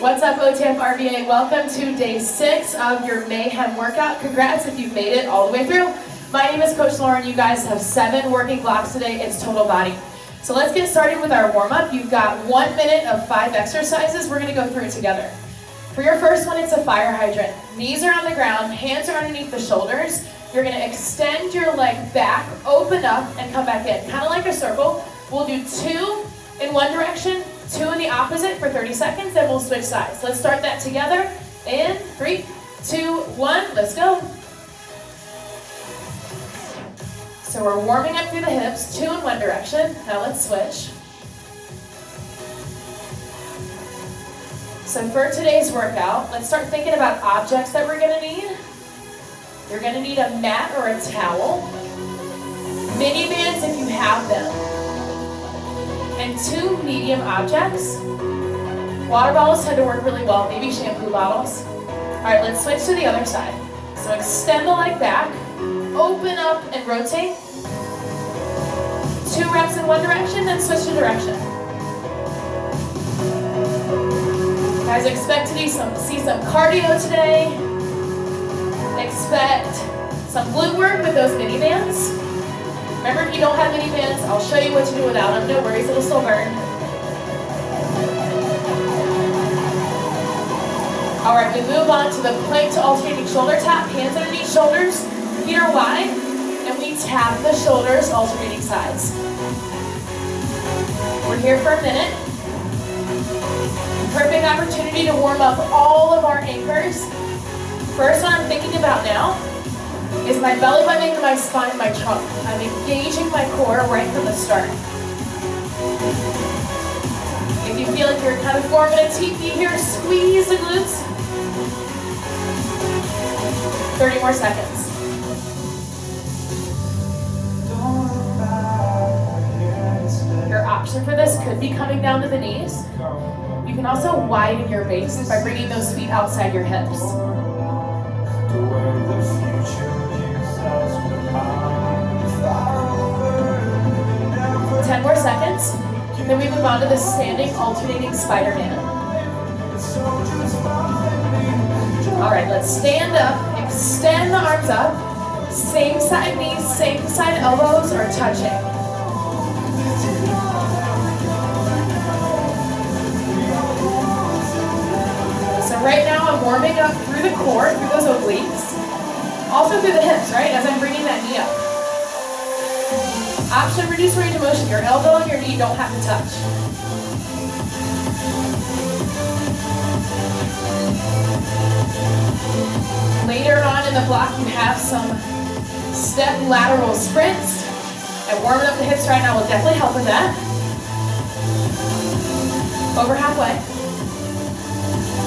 What's up, OTF RVA? Welcome to day 6 of your Mayhem workout. Congrats if you've made it all the way through. My name is Coach Lauren. You guys have 7 working blocks today. It's total body. So let's get started with our warm-up. You've got 1 minute of 5 exercises. We're gonna go through it together. For your first one, it's a fire hydrant. Knees are on the ground, hands are underneath the shoulders. You're gonna extend your leg back, open up, and come back in. Kind of like a circle. We'll do 2 in one direction, 2 in the opposite for 30 seconds, then we'll switch sides. Let's start that together. In 3, 2, 1, let's go. So we're warming up through the hips, 2 in one direction. Now let's switch. So for today's workout, let's start thinking about objects that we're gonna need. You're gonna need a mat or a towel, mini bands if you have them, and 2 medium objects. Water bottles tend to work really well, maybe shampoo bottles. All right, let's switch to the other side. So extend the leg back, open up and rotate. 2 reps in one direction, then switch the direction. Guys, expect to see some cardio today. Expect some glute work with those mini bands. Remember, if you don't have mini bands, I'll show you what to do without them. No worries, it'll still burn. All right, we move on to the plank to alternating shoulder tap. Hands underneath shoulders, feet are wide, and we tap the shoulders, alternating sides. We're here for a minute. Perfect opportunity to warm up all of our anchors. First one I'm thinking about now is my belly button to my spine, my trunk. I'm engaging my core right from the start. If you feel like you're kind of forming a teepee here, squeeze the glutes. 30 more seconds. Your option for this could be coming down to the knees. You can also widen your base by bringing those feet outside your hips. 10 more seconds. Then we move on to the standing alternating Spider-Man. All right, let's stand up, extend the arms up. Same side knees, same side elbows are touching. So right now I'm warming up through the core, through those obliques. Also through the hips, right, as I'm bringing that knee up. Option, reduce range of motion. Your elbow and your knee don't have to touch. Later on in the block, you have some step lateral sprints. And warming up the hips right now will definitely help with that. Over halfway.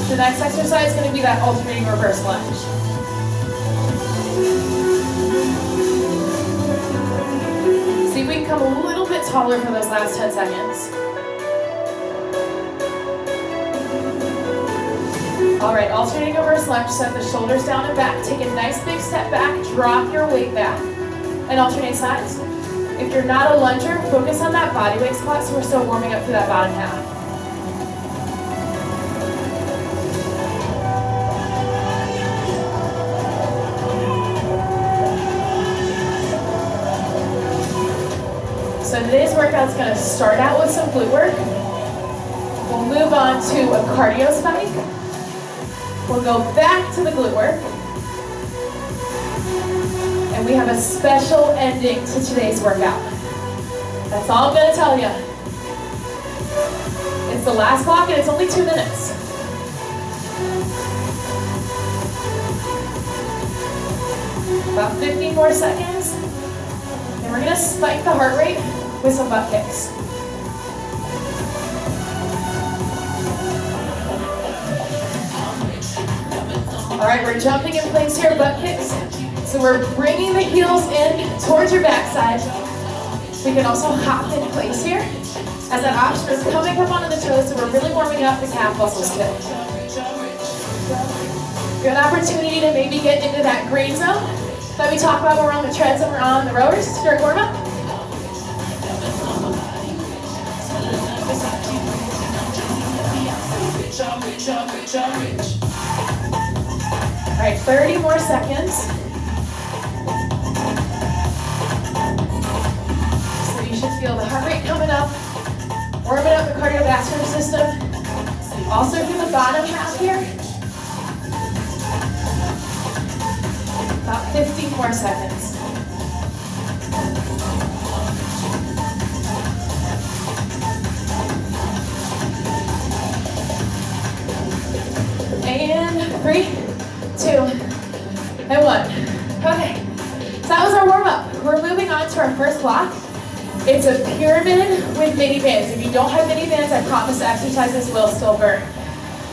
The next exercise is going to be that alternating reverse lunge. See if we can come a little bit taller for those last 10 seconds. All right, alternating reverse lunge, set the shoulders down and back. Take a nice big step back, drop your weight back, and alternate sides. If you're not a lunger, focus on that body weight squat so we're still warming up through that bottom half. So today's workout is going to start out with some glute work. We'll move on to a cardio spike. We'll go back to the glute work. And we have a special ending to today's workout. That's all I'm going to tell you. It's the last block and it's only 2 minutes. About 15 more seconds. And we're going to spike the heart rate with some butt kicks. All right, we're jumping in place here, butt kicks. So we're bringing the heels in towards your backside. We can also hop in place here. As that option is coming up onto the toes, so we're really warming up the calf muscles too. Good opportunity to maybe get into that green zone that we talk about when we're on the treads and we're on the rowers during warm-up. All right, 30 more seconds. So you should feel the heart rate coming up, warming up the cardiovascular system. Also through the bottom half here. About 15 more seconds. And 3, 2, and 1. Okay, so that was our warm-up. We're moving on to our first block. It's a pyramid with mini bands. If you don't have mini bands, I promise the exercises will still burn.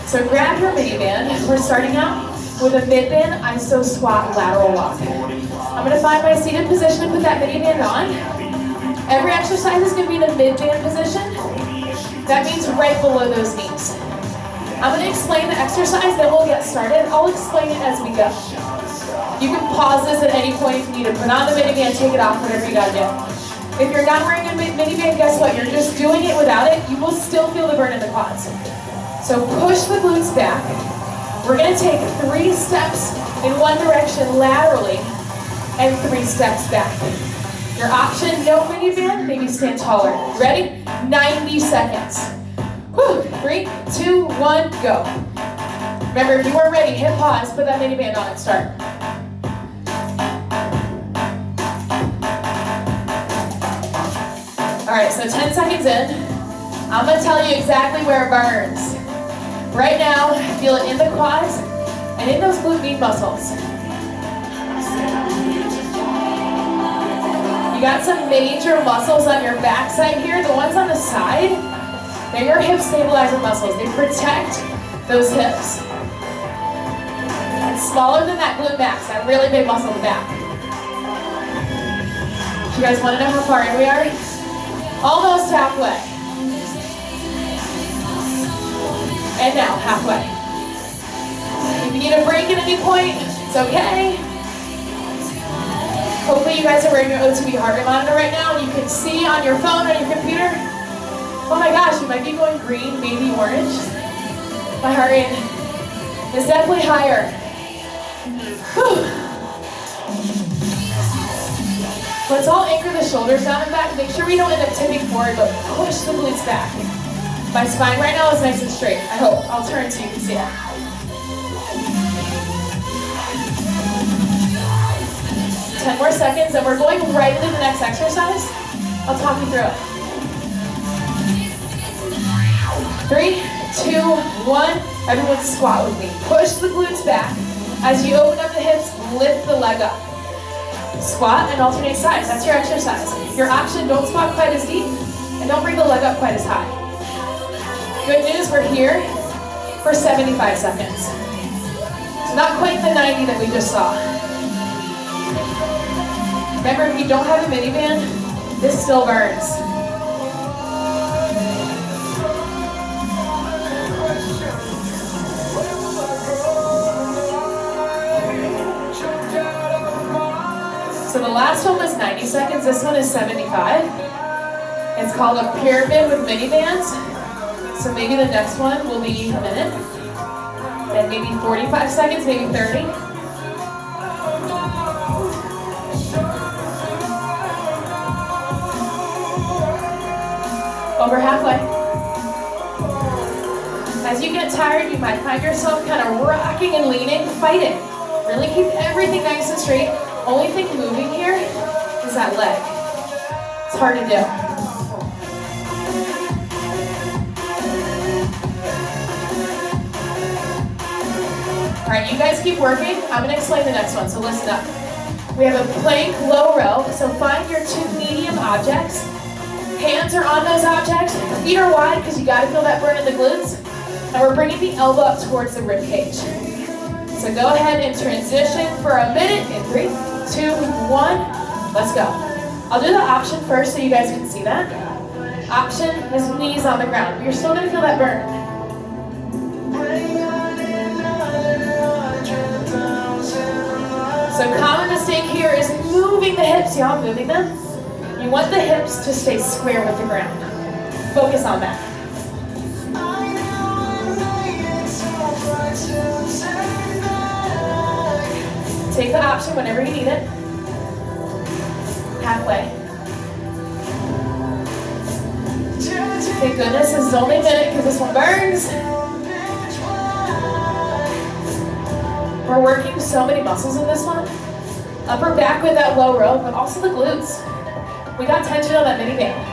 So grab your mini band. We're starting out with a mid-band iso squat lateral walk. I'm gonna find my seated position and put that mini band on. Every exercise is gonna be in the mid-band position. That means right below those knees. I'm going to explain the exercise, then we'll get started. I'll explain it as we go. You can pause this at any point if you need to put on the miniband, take it off, whatever you got to do. If you're not wearing a miniband, guess what? You're just doing it without it. You will still feel the burn in the quads. So push the glutes back. We're going to take 3 steps in one direction laterally and 3 steps back. Your option, no miniband, maybe stand taller. Ready? 90 seconds. Whew. 3, 2, 1, go. Remember, if you weren't ready, hit pause, put that mini band on and start. All right, so 10 seconds in. I'm gonna tell you exactly where it burns. Right now, feel it in the quads and in those glute med muscles. You got some major muscles on your backside here. The ones on the side, they're your hip stabilizer muscles. They protect those hips. It's smaller than that glute max, that really big muscle in the back. Do you guys want to know how far in we are? Almost halfway. And now, halfway. If you need a break at any point, it's okay. Hopefully you guys are wearing your O2B heart rate monitor right now and you can see on your phone or your computer. Oh my gosh, you might be going green, maybe orange. My heart rate is definitely higher. Whew. Let's all anchor the shoulders down and back. Make sure we don't end up tipping forward, but push the glutes back. My spine right now is nice and straight, I hope. I'll turn so you can see it. Ten more seconds, and we're going right into the next exercise. I'll talk you through it. 3, 2, 1. Everyone squat with me. Push the glutes back. As you open up the hips, lift the leg up. Squat and alternate sides. That's your exercise. Your option, don't squat quite as deep and don't bring the leg up quite as high. Good news, we're here for 75 seconds. So not quite the 90 that we just saw. Remember, if you don't have a mini band, this still burns. So the last one was 90 seconds, this one is 75. It's called a pyramid with mini bands. So maybe the next one will be a minute, then maybe 45 seconds, maybe 30. Over halfway. As you get tired, you might find yourself kind of rocking and leaning. Fight it. Really keep everything nice and straight. Only thing moving here is that leg. It's hard to do. All right, you guys keep working. I'm gonna explain the next one, so listen up. We have a plank low row, so find your 2 medium objects. Hands are on those objects, feet are wide because you gotta feel that burn in the glutes. And we're bringing the elbow up towards the rib cage. So go ahead and transition for a minute in 3, 2, 1, let's go. I'll do the option first so you guys can see that. Option is knees on the ground, but you're still gonna feel that burn. So common mistake here is moving the hips. Y'all moving them? You want the hips to stay square with the ground. Focus on that. option whenever you need it. Halfway. Thank goodness this is only a minute because this one burns. We're working so many muscles in this one. Upper back with that low row, but also the glutes. We got tension on that mini band.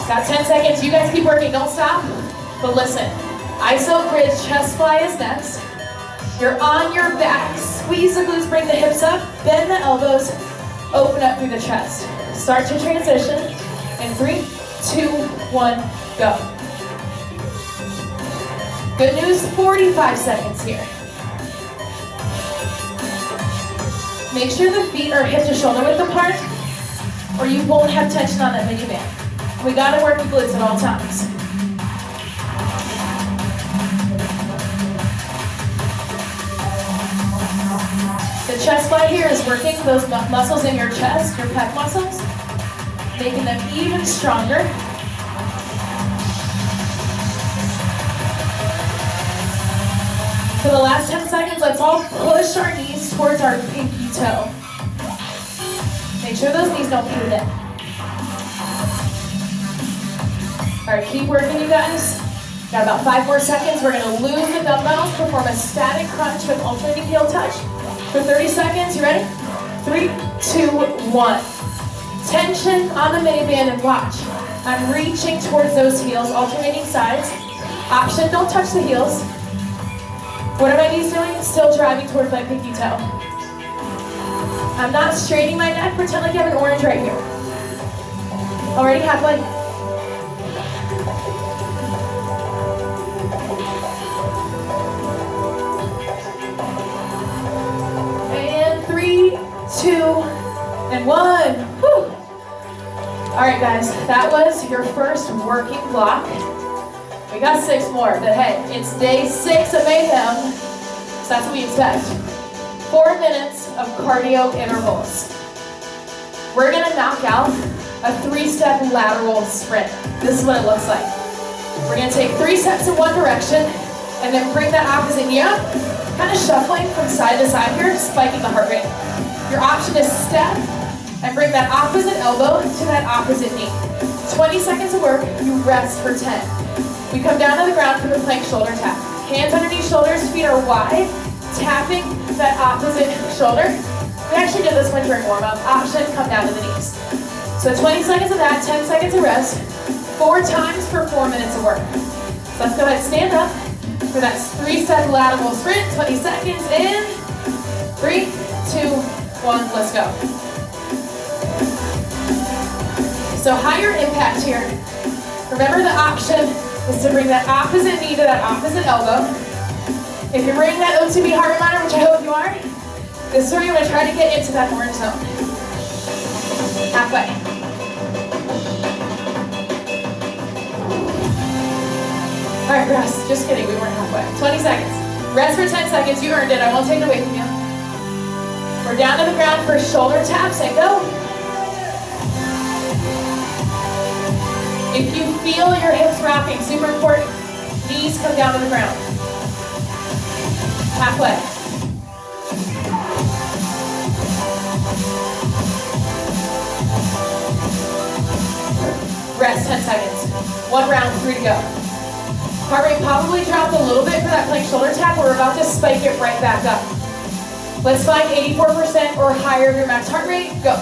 Got 10 seconds. You guys keep working, don't stop. But listen, iso bridge chest fly is next. You're on your back. Squeeze the glutes, bring the hips up, bend the elbows, open up through the chest. Start to transition in 3, 2, 1, go. Good news, 45 seconds here. Make sure the feet are hip to shoulder width apart, or you won't have tension on that mini band. We gotta work the glutes at all times. The chest fly here is working those muscles in your chest, your pec muscles, making them even stronger. For the last 10 seconds, let's all push our knees towards our pinky toe. Make sure those knees don't pivot in. All right, keep working, you guys. Got about 5 more seconds. We're gonna lose the dumbbells, perform a static crunch with alternating heel touch for 30 seconds. You ready? 3, 2, 1. Tension on the mini band and watch. I'm reaching towards those heels, alternating sides. Option, don't touch the heels. What are my knees doing? Still driving towards my pinky toe. I'm not straining my neck. Pretend like you have an orange right here. Already halfway. And 3, 2, and 1. Whew. All right, guys, that was your first working block. We got 6 more, but hey, it's day 6 of Mayhem, so that's what we expect. 4 minutes of cardio intervals. We're gonna knock out a 3-step lateral sprint. This is what it looks like. We're gonna take 3 steps in one direction, and then bring that opposite knee up, kind of shuffling from side to side here, spiking the heart rate. Your option is step, and bring that opposite elbow to that opposite knee. 20 seconds of work, you rest for 10. We come down to the ground for the plank shoulder tap. Hands underneath shoulders, feet are wide, tapping that opposite shoulder. We actually did this one during warm-up. Option, come down to the knees. So 20 seconds of that, 10 seconds of rest, 4 times for 4 minutes of work. So let's go ahead and stand up for that 3-step lateral sprint, 20 seconds in, 3, 2, 1, let's go. So higher impact here. Remember the option is to bring that opposite knee to that opposite elbow. If you're wearing that OTB heart reminder, which I hope you are, this is where you're going to try to get into that orange zone. Halfway. All right, rest. Just kidding, we weren't halfway. 20 seconds. Rest for 10 seconds. You earned it. I won't take it away from you. We're down to the ground for shoulder taps and go. If you feel your hips rocking, super important, knees come down to the ground. Halfway. Rest 10 seconds. 1 round, 3 to go. Heart rate probably dropped a little bit for that plank shoulder tap, but we're about to spike it right back up. Let's find 84% or higher of your max heart rate. Go.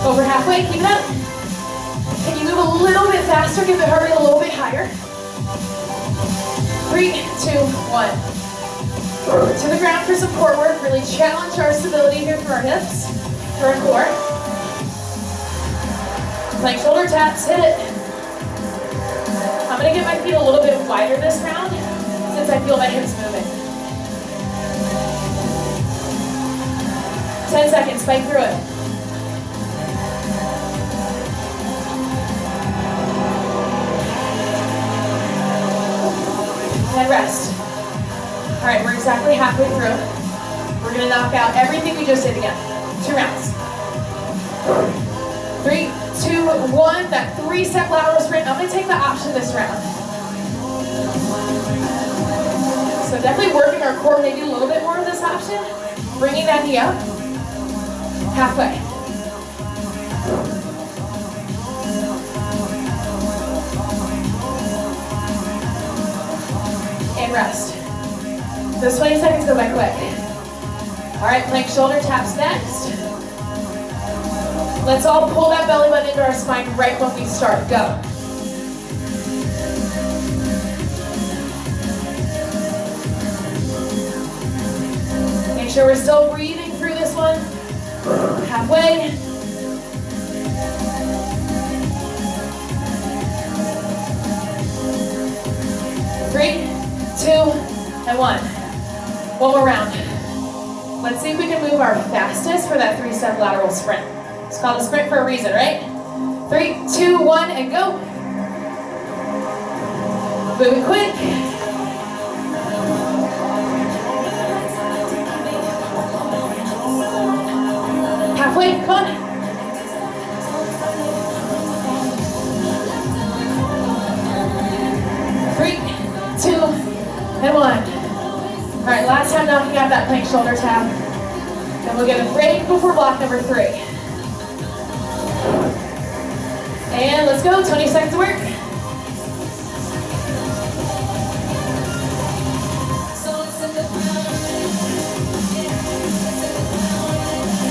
Over halfway, keep it up. Can you move a little bit faster? Give the heart rate a little bit higher. 3, 2, 1. To the ground for some core work. Really challenge our stability here through our hips, through our core. Plank shoulder taps, hit it. I'm gonna get my feet a little bit wider this round since I feel my hips moving. 10 seconds, spike through it. And rest. All right, we're exactly halfway through. We're gonna knock out everything we just did again. 2 rounds. 3, 2, 1. That 3-step lateral sprint. I'm going to take the option this round. So definitely working our core, maybe a little bit more of this option. Bringing that knee up. Halfway. And rest. Those 20 seconds go by quick. All right, plank shoulder taps next. Let's all pull that belly button into our spine right when we start. Go. Make sure we're still breathing through this one. Halfway. Three, 2, and 1. One more round. Let's see if we can move our fastest for that 3-step lateral sprint. It's called a sprint for a reason, right? 3, 2, 1, and go. Moving quick. Halfway, come on. 3, 2, and 1. All right, last time knocking out that plank shoulder tap. Then we'll get a break before block number 3. And let's go, 20 seconds of work.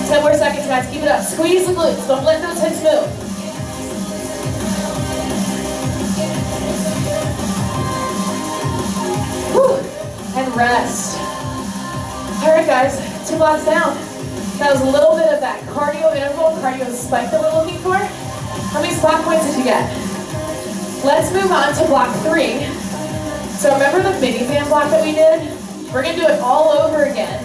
Ten more seconds, guys, keep it up. Squeeze the glutes, don't let those hips move. Whew. And rest. All right, guys, 2 blocks down. That was a little bit of that cardio interval, cardio spike that we're looking for. How many spot points did you get? Let's move on to block 3. So remember the miniband block that we did? We're gonna do it all over again,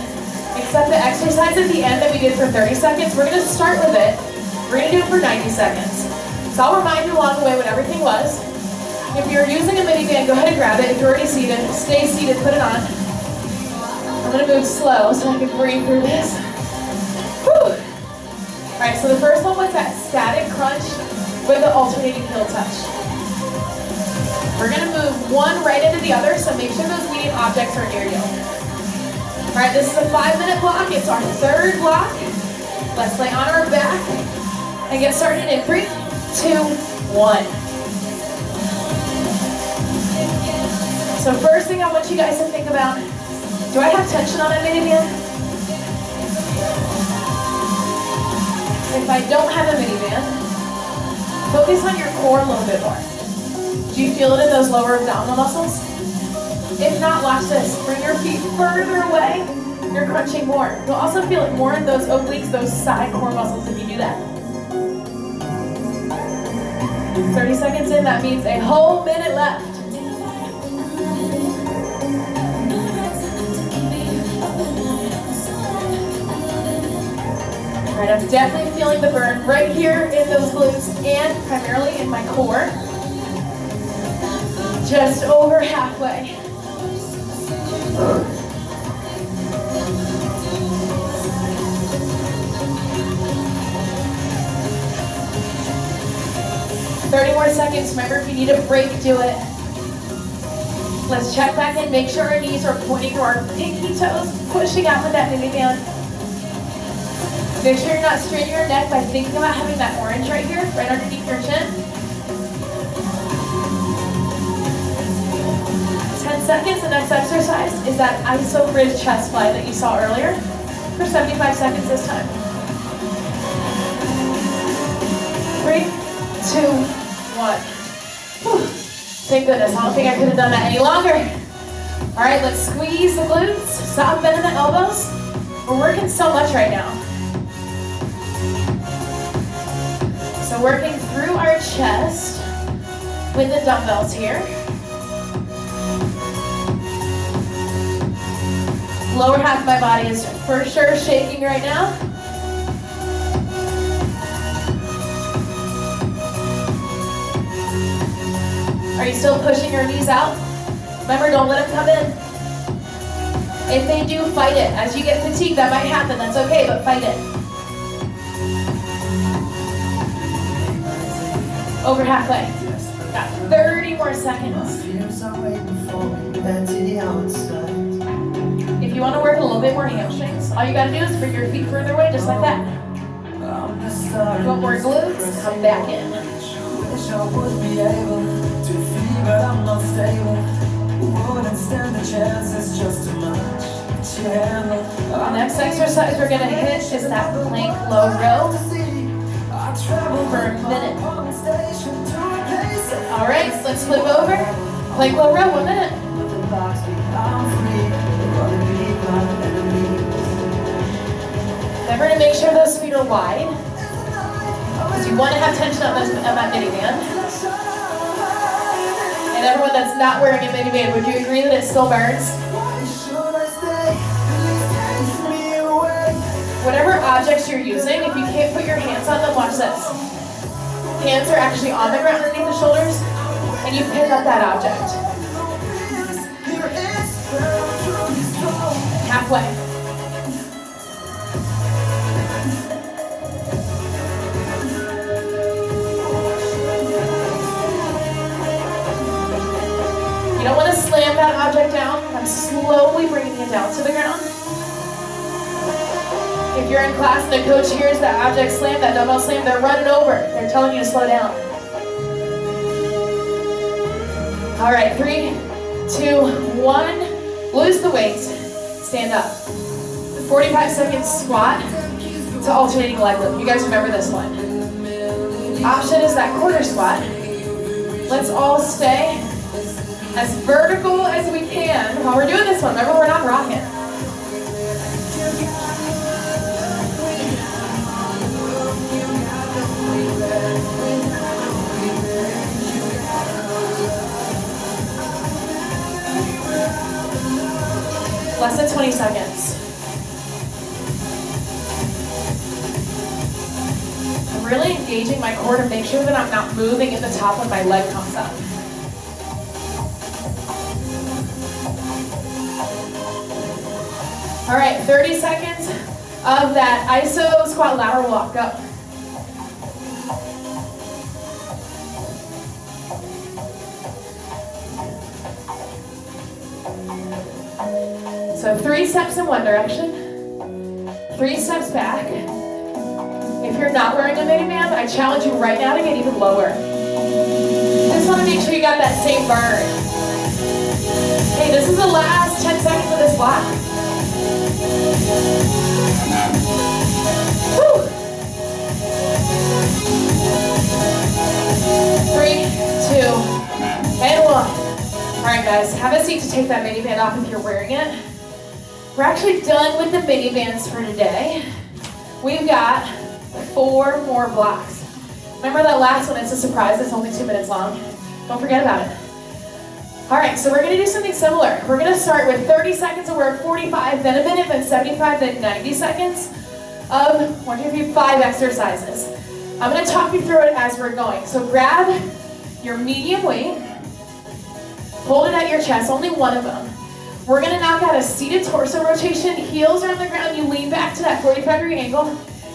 except the exercise at the end that we did for 30 seconds, we're gonna start with it. We're gonna do it for 90 seconds. So I'll remind you along the way what everything was. If you're using a miniband, go ahead and grab it. If you're already seated, stay seated, put it on. I'm gonna move slow so I can breathe through this. Whew. All right, so the first one was that static crunch with the alternating heel touch. We're gonna move one right into the other, so make sure those medium objects are near you. All right, this is a 5-minute block. It's our 3rd block. Let's lay on our back and get started in 3, 2, 1. So first thing I want you guys to think about, do I have tension on a miniband? If I don't have a miniband, focus on your core a little bit more. Do you feel it in those lower abdominal muscles? If not, watch this. Bring your feet further away. You're crunching more. You'll also feel it more in those obliques, those side core muscles if you do that. 30 seconds in, that means a whole minute left. All right, I'm definitely feeling the burn right here in those glutes and primarily in my core. Just over halfway. $30 more seconds. Remember, if you need a break, do it. Let's check back in. Make sure our knees are pointing to our pinky toes, pushing out with that miniband. Make sure you're not straining your neck by thinking about having that orange right here, right underneath your chin. 10 seconds. The next exercise is that iso bridge chest fly that you saw earlier for 75 seconds this time. 3, 2, 1. Whew. Thank goodness. I don't think I could have done that any longer. All right, let's squeeze the glutes. Stop bending the elbows. We're working so much right now. So working through our chest with the dumbbells here. Lower half of my body is for sure shaking right now. Are you still pushing your knees out? Remember, don't let them come in. If they do, fight it. As you get fatigued, that might happen. That's okay, but fight it. Over halfway. Got 30 more seconds. If you want to work a little bit more hamstrings, all you gotta do is bring your feet further away, just like that. If you want more glutes, come back in. The next exercise we're gonna hit is that plank low row for a minute. All right, let's flip over. Plank low row, 1 minute. Remember to make sure those feet are wide, because you want to have tension on that miniband. And everyone that's not wearing a miniband, would you agree that it still burns? Whatever objects you're using, if you can't put your hands on them, watch this. Hands are actually on the ground underneath the shoulders, and you pick up that object. Halfway. You don't want to slam that object down. I'm slowly bringing it down to the ground. If you're in class and the coach hears that object slam, that dumbbell slam, they're running over. They're telling you to slow down. All right, 3, 2, 1. Lose the weight. Stand up. 45 seconds squat to alternating leg lift. You guys remember this one. Option is that quarter squat. Let's all stay as vertical as we can while we're doing this one. Remember, we're not rocking. Less than 20 seconds. I'm really engaging my core to make sure that I'm not moving at the top when my leg comes up. All right, 30 seconds of that iso squat lateral walk. Go. So 3 steps in one direction, 3 steps back. If you're not wearing a miniband, I challenge you right now to get even lower. Just want to make sure you got that same burn. Hey, this is the last 10 seconds of this block. Woo! 3, 2, and 1. All right, guys, have a seat to take that miniband off if you're wearing it. We're actually done with the minibands for today. We've got 4 more blocks. Remember that last one, it's a surprise, it's only 2 minutes long. Don't forget about it. All right, so we're gonna do something similar. We're gonna start with 30 seconds of work, 45, then a minute, then 75, then 90 seconds of 1, 2, 3, 5 exercises. I'm gonna talk you through it as we're going. So grab your medium weight, hold it at your chest, only one of them. We're gonna knock out a seated torso rotation, heels are on the ground, you lean back to that 45-degree angle,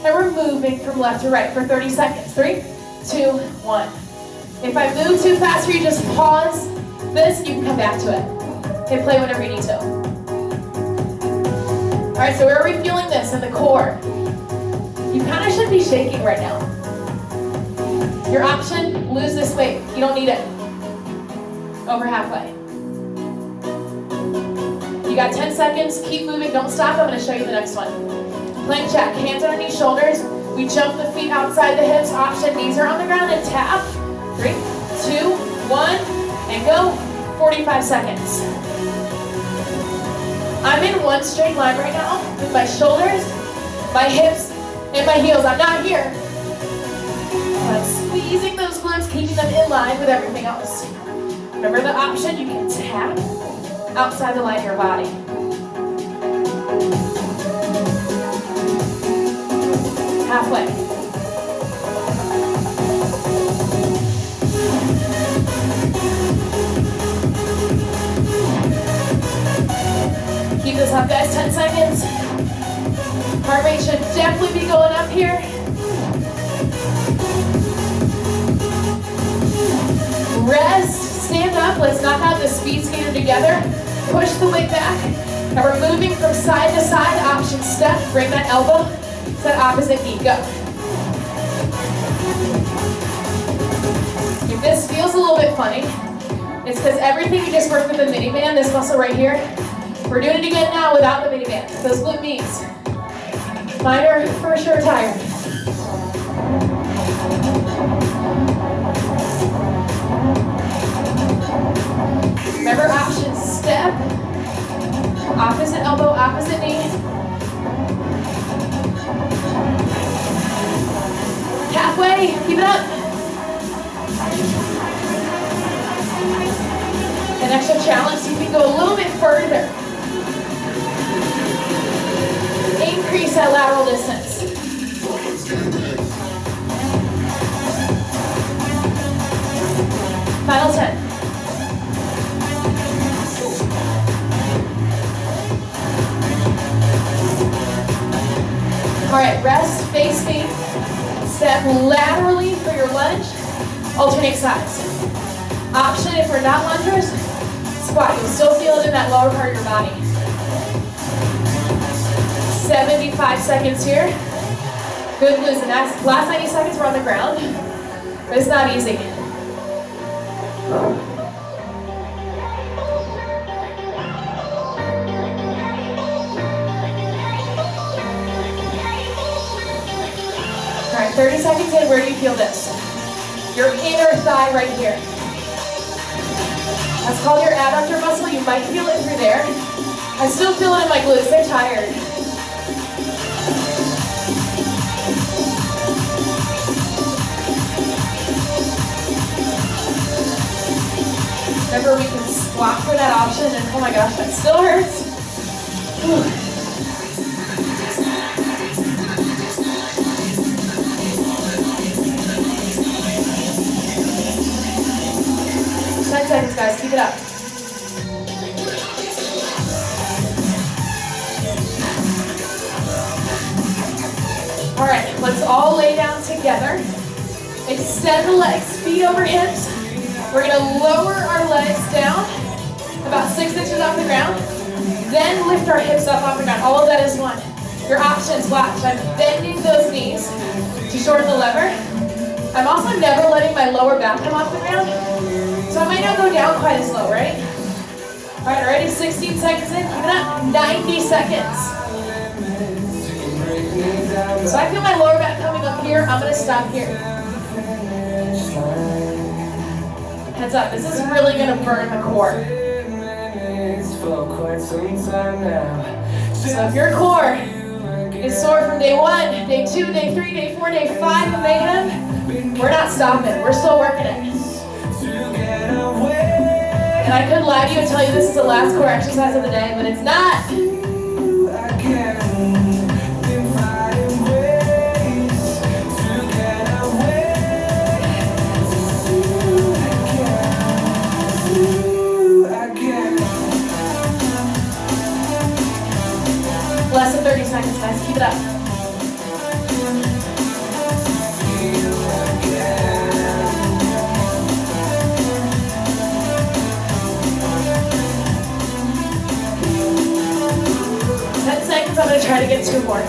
and we're moving from left to right for 30 seconds. 3, 2, 1. If I move too fast for you, just pause this, you can come back to it. Hit play whenever you need to. All right, so where are we feeling this in the core? You kind of should be shaking right now. Your option, lose this weight. You don't need it. Over halfway. You got 10 seconds, keep moving, don't stop. I'm gonna show you the next one. Plank jack, hands underneath shoulders. We jump the feet outside the hips. Option, knees are on the ground and tap. 3, 2, 1, and go. 45 seconds. I'm in one straight line right now with my shoulders, my hips, and my heels. I'm not here. I'm squeezing those glutes, keeping them in line with everything else. Remember the option, you can tap outside the line of your body. Halfway. Keep this up, guys, 10 seconds. Heart rate should definitely be going up here. Rest, stand up, let's knock out the speed skater together. Push the weight back. And we're moving from side to side, option step. Bring that elbow to that opposite knee, go. If this feels a little bit funny, it's because everything you just worked with the mini band, this muscle right here, we're doing it again now without the mini band. Those glute knees. Mine are for sure tired. Remember option step, opposite elbow, opposite knee. Halfway, keep it up. An extra challenge so you can go a little bit further. Increase that lateral distance. Final 10. All right, rest, face me. Step laterally for your lunge. Alternate sides. Option if we're not lungers, squat. You'll still feel it in that lower part of your body. 75 seconds here. Good glutes. And that's last 90 seconds we're on the ground. But it's not easy. All right, 30 seconds in, where do you feel this? Your inner thigh right here. That's called your adductor muscle. You might feel it through there. I still feel it in my glutes, they're tired. Remember, we can squat for that option, and oh my gosh, that still hurts. Whew. 10 seconds, guys, keep it up. All right, let's all lay down together. Extend the legs, feet over hips. We're gonna lower our legs down about 6 inches off the ground, then lift our hips up off the ground. All of that is one. Your options, watch. I'm bending those knees to shorten the lever. I'm also never letting my lower back come off the ground, so I might not go down quite as low, right? All right, already 16 seconds in, keep it up, 90 seconds. So I feel my lower back coming up here, I'm gonna stop here. Heads up, this is really gonna burn the core. So if your core is sore from day 1, day 2, day 3, day 4, day 5 of Mayhem, we're not stopping, we're still working it. And I could lie to you and tell you this is the last core exercise of the day, but it's not. Less than 30 seconds, guys. Keep it up. I'm going to try to get 2 more.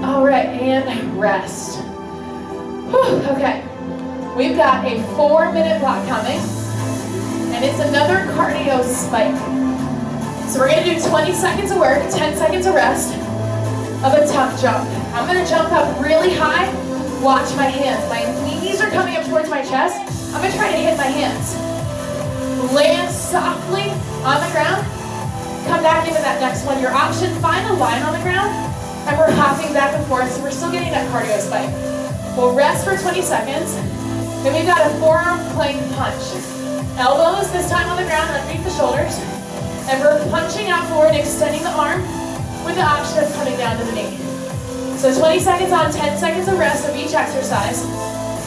All right, and rest. Whew, okay, we've got a 4-minute block coming, and it's another cardio spike. So we're going to do 20 seconds of work, 10 seconds of rest of a tuck jump. I'm going to jump up really high. Watch my hands. My knees are coming up towards my chest. I'm going to try to hit my hands. Land softly on the ground. Come back into that next one. Your option, find a line on the ground, and we're hopping back and forth, so we're still getting that cardio spike. We'll rest for 20 seconds. Then we've got a forearm plank punch. Elbows this time on the ground underneath the shoulders, and we're punching out forward, extending the arm with the option of coming down to the knee. So 20 seconds on, 10 seconds of rest of each exercise.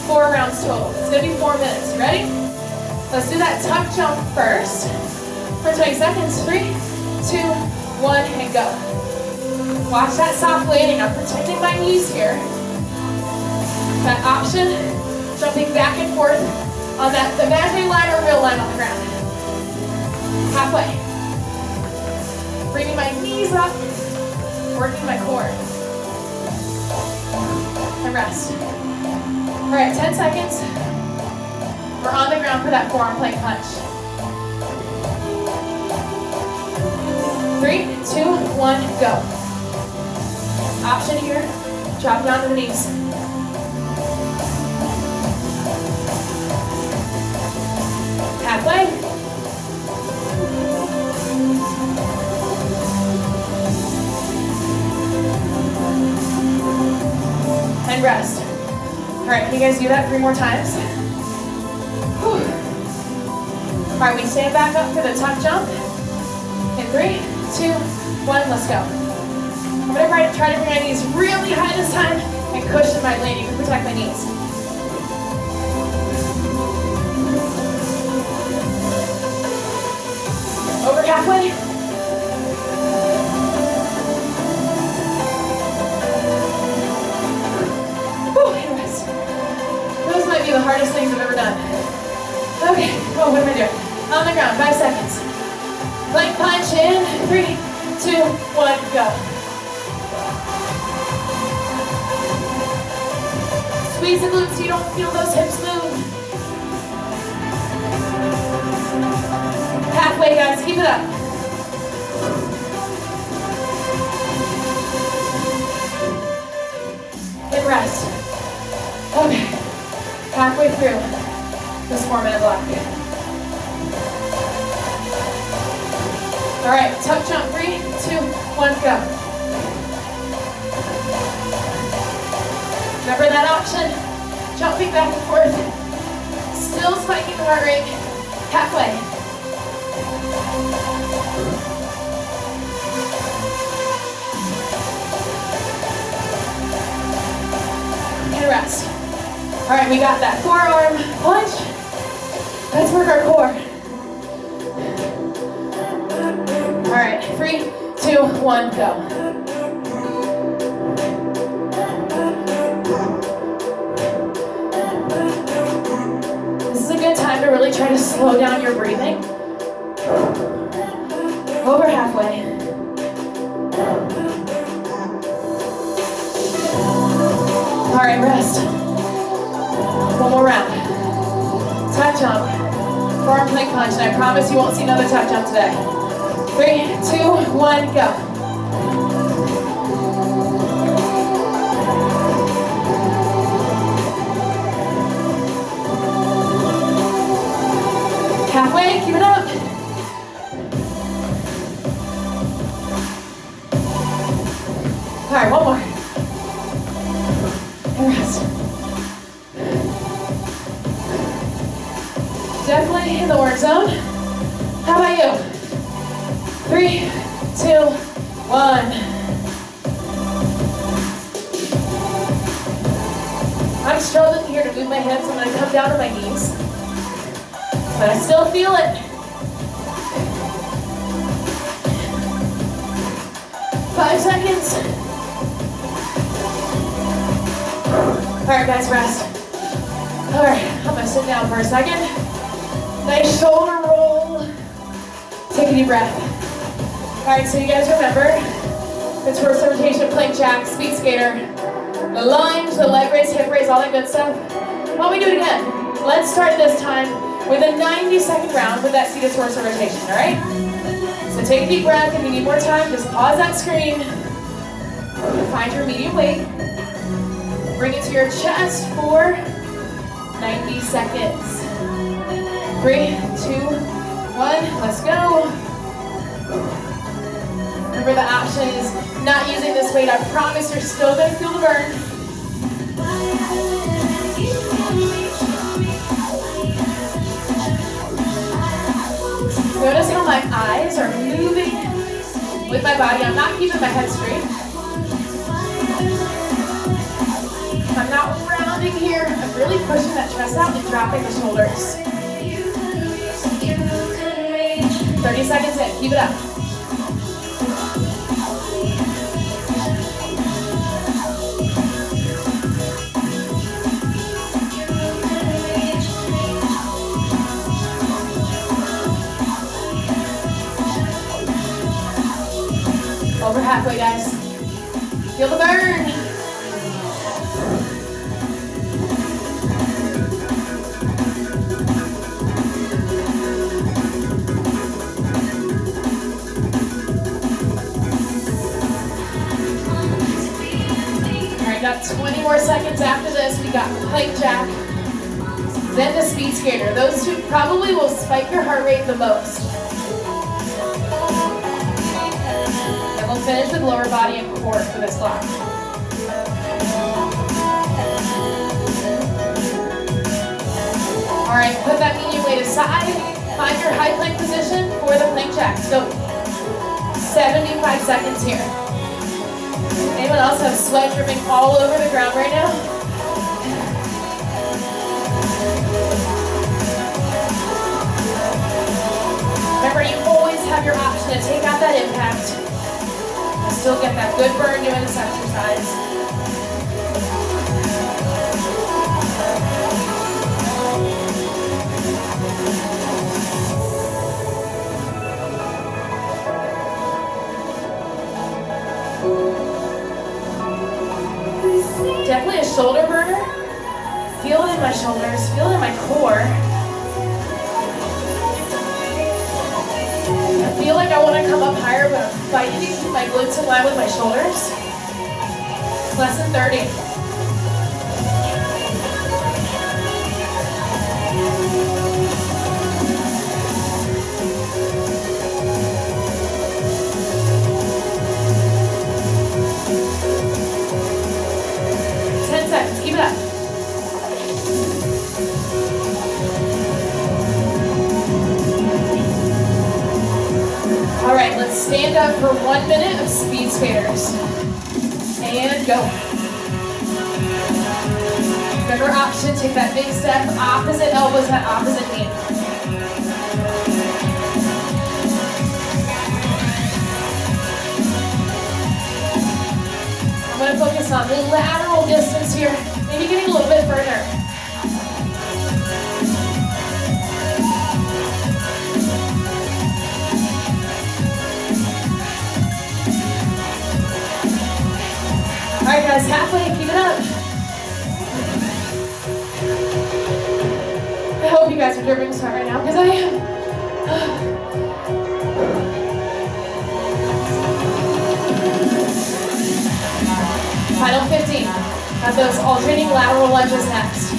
4 rounds total. It's gonna be 4 minutes. You ready? Let's do that tuck jump first for 20 seconds. 3, 2, 1, and go. Watch that soft landing. I'm protecting my knees here. That option, jumping back and forth on that imaginary line or real line on the ground. Halfway. Bringing my knees up, working my core. And rest. All right, 10 seconds. We're on the ground for that forearm plank punch. 3, 2, 1, go. Option here, drop down to the knees. Halfway. And rest. All right, can you guys do that 3 more times? Whew. All right, we stand back up for the tuck jump. In 3, 2, 1, let's go. I'm gonna try to bring my knees really high this time and cushion my landing to protect my knees. Over halfway. Whew, and rest. Those might be the hardest things I've ever done. Okay, oh, what am I doing? On the ground, 5 seconds. Plank punch in, 3, 2, 1, go. Squeeze the glutes so you don't feel those hips move. Halfway, guys, keep it up. And rest. Okay, halfway through this 4-minute block. All right, tuck jump, 3, 2, 1, go. Remember that option, jumping back and forth, still spiking the heart rate, halfway. And rest. All right, we got that forearm punch. Let's work our core. All right, 3, 2, 1, go. Time to really try to slow down your breathing. Over halfway. All right, rest. One more round. Tuck jump. Forearm plank punch, and I promise you won't see another tuck jump today. 3, 2, 1, go. Halfway, keep it up. All right, one more. And rest. Definitely in the work zone. How about you? 3, 2, 1. I'm struggling here to move my hips. I'm gonna come down to my knees. But I still feel it. 5 seconds. All right, guys, rest. All right, I'm gonna sit down for a second. Nice shoulder roll. Take a deep breath. All right, so you guys remember the torso rotation, plank jack, speed skater, the lunge, the leg raise, hip raise, all that good stuff. Why don't we do it again? Let's start this time with a 90-second round with that seated torso rotation, all right? So take a deep breath. If you need more time, just pause that screen. Find your medium weight. Bring it to your chest for 90 seconds. 3, 2, 1, let's go. Remember the option is not using this weight. I promise you're still gonna feel the burn. Notice how my eyes are moving with my body. I'm not keeping my head straight. I'm not rounding here. I'm really pushing that chest out and dropping the shoulders. 30 seconds in. Keep it up. halfway, guys. Feel the burn. All right, got 20 more seconds after this. We got plank jack, then the speed skater. Those two probably will spike your heart rate the most. And we'll finish with lower body and core for this block. All right, put that medium weight aside. Find your high plank position for the plank jacks. Go. 75 seconds here. Anyone else have sweat dripping all over the ground right now? Remember, you always have your option to take out that impact and still get that good burn doing this exercise. Definitely a shoulder burner. Feel it in my shoulders, feel it in my core. I feel like I want to come up higher, but I'm fighting to keep my glutes in line with my shoulders. Less than 30. Keep it up. All right, let's stand up for 1 minute of speed skaters. And go. Remember option, take that big step, opposite elbows, that opposite knee. I'm going to focus on the lateral distance here, maybe getting a little bit further. All right, guys, halfway, keep it up. I hope you guys are dripping sweat right now, because I am. Final 15. Got those alternating lateral lunges next.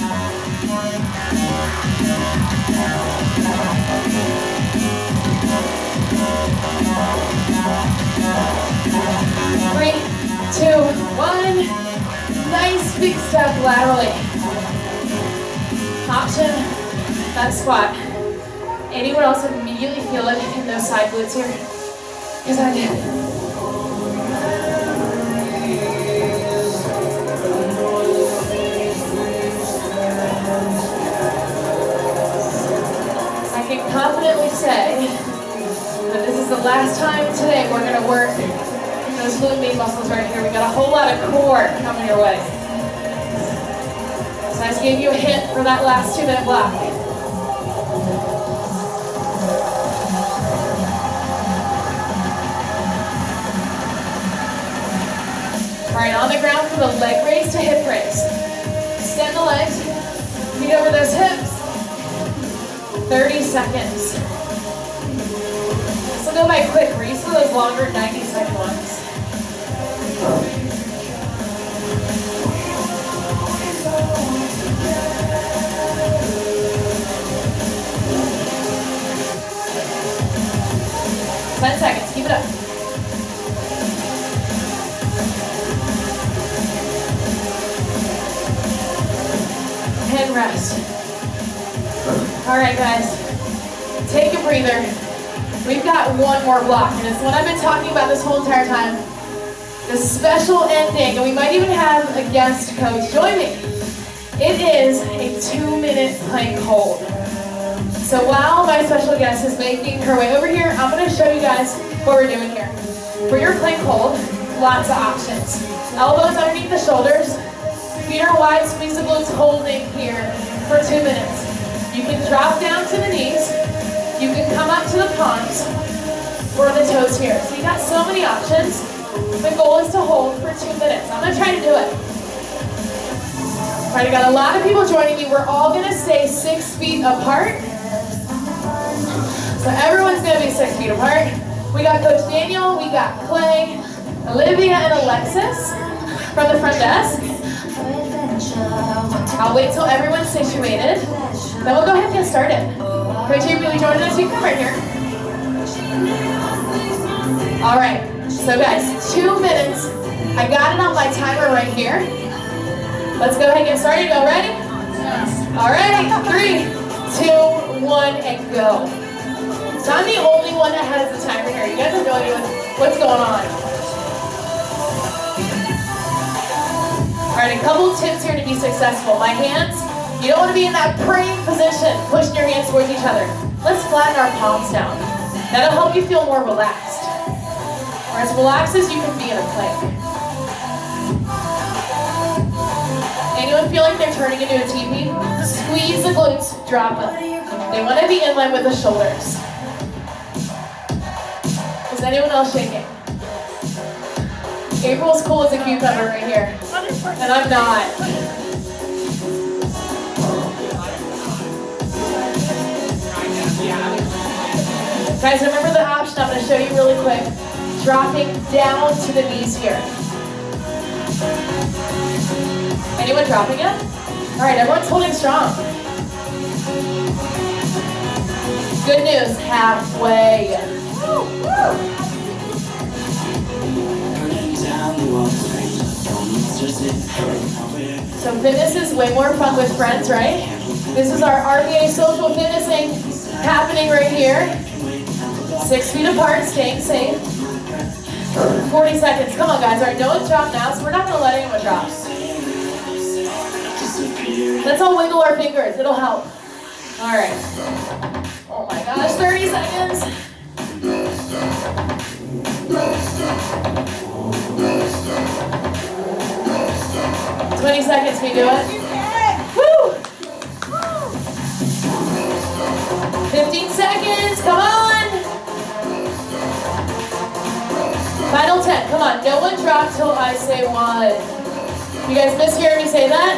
Three, two, one. Nice big step laterally. Option, that squat. Anyone else immediately feel it in those side glutes here? Because I did. I can confidently say that this is the last time today we're going to work those glute main muscles right here. We got a whole lot of core coming your way. So I just gave you a hint for that last 2 minute block. All right, on the ground for the leg raise to hip raise. Extend the legs, feet over those hips. 30 seconds. This will go by quick. We're used to those longer 90-second ones. Ten seconds, keep it up. And rest. All right, guys, take a breather. We've got one more block, and it's what I've been talking about this whole entire time. The special ending, and we might even have a guest coach join me. It is a 2-minute plank hold. So while my special guest is making her way over here, I'm going to show you guys what we're doing here. For your plank hold, lots of options. Elbows underneath the shoulders, feet are wide, squeeze the glutes, holding here for 2 minutes. You can drop down to the knees, you can come up to the palms, or the toes here. So you got so many options. The goal is to hold for 2 minutes. I'm gonna try to do it. All right, I got a lot of people joining me. We're all gonna stay 6 feet apart. So everyone's gonna be 6 feet apart. We got Coach Daniel, we got Clay, Olivia, and Alexis from the front desk. I'll wait till everyone's situated. Then we'll go ahead and get started. Coach, you're really joining us? You can come right here. All right, so guys, 2 minutes. I got it on my timer right here. Let's go ahead and get started. Go ready? All right, 3, 2, 1, and go. So I'm the only one that has the timer here. You guys have no idea what's going on. All right, a couple tips here to be successful. My hands, you don't want to be in that praying position, pushing your hands towards each other. Let's flatten our palms down. That'll help you feel more relaxed. Or as relaxed as you can be in a plank. Anyone feel like they're turning into a teepee? Squeeze the glutes, drop them. They want to be in line with the shoulders. Is anyone else shaking? April's cool as a cucumber right here. And I'm not. Guys, remember the option I'm going to show you really quick. Dropping down to the knees here. Anyone dropping it? All right, everyone's holding strong. Good news, halfway. Woo, woo. So fitness is way more fun with friends, right? This is our RVA social fitnessing happening right here. 6 feet apart, staying safe. 40 seconds. Come on, guys. All right, no one's dropped now, so we're not going to let anyone drop. Let's all wiggle our fingers. It'll help. All right. Oh my gosh, 30 seconds. 20 seconds, we do it. Woo! 15 seconds, come on! Final 10, come on, no one drop till I say 1. You guys miss hearing me say that?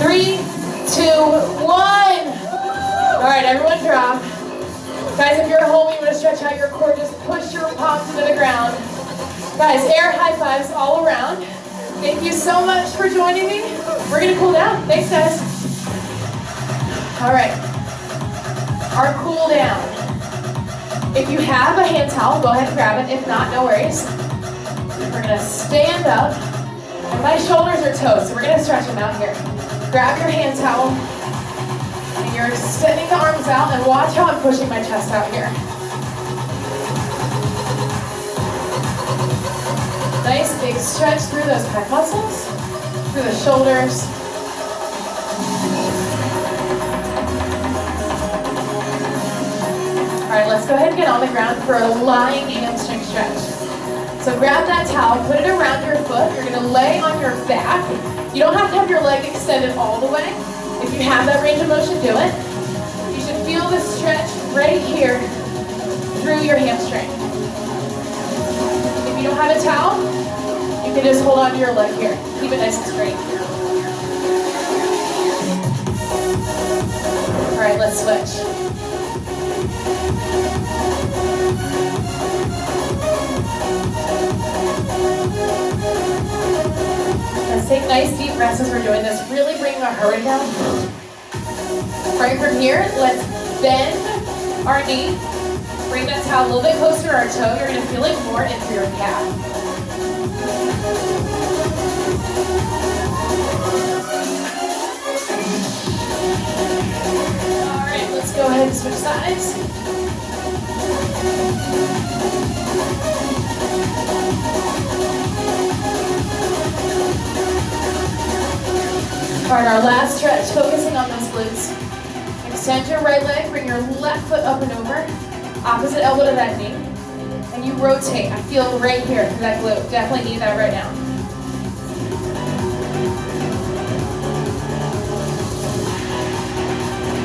3, 2, 1. All right, everyone drop. Guys, if you're at home, you want to stretch out your core, just push your palms into the ground. Guys, air high fives all around. Thank you so much for joining me. We're gonna cool down. Thanks, guys. All right, our cool down. If you have a hand towel, go ahead and grab it. If not, no worries. We're gonna stand up. And my shoulders are toes, so we're gonna stretch them out here. Grab your hand towel. And you're extending the arms out, and watch how I'm pushing my chest out here. Nice big stretch through those pec muscles, through the shoulders. All right, let's go ahead and get on the ground for a lying hamstring stretch. So grab that towel, put it around your foot. You're gonna lay on your back. You don't have to have your leg extended all the way. If you have that range of motion, do it. You should feel the stretch right here through your hamstring. If you don't have a towel, you can just hold on to your leg here. Keep it nice and straight. All right, let's switch. Let's take nice deep breaths as we're doing this. Really bring our heart rate down. Right from here, let's bend our knee. Bring that towel a little bit closer to our toe. You're gonna feel it more into your calf. All right, let's go ahead and switch sides. All right, our last stretch, focusing on those glutes. Extend your right leg, bring your left foot up and over, opposite elbow to that knee, and you rotate. I feel it right here through that glute. Definitely need that right now.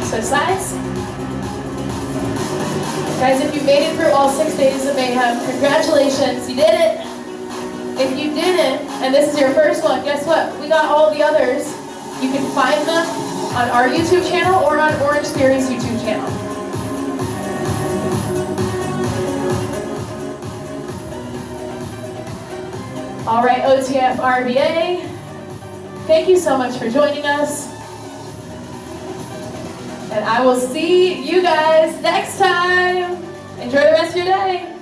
Switch sides. Guys, if you made it through all 6 days of Mayhem, congratulations, you did it. If you didn't, and this is your first one, guess what? We got all the others. You can find them on our YouTube channel or on Orangetheory's YouTube channel. All right, OTF RBA, thank you so much for joining us. And I will see you guys next time. Enjoy the rest of your day.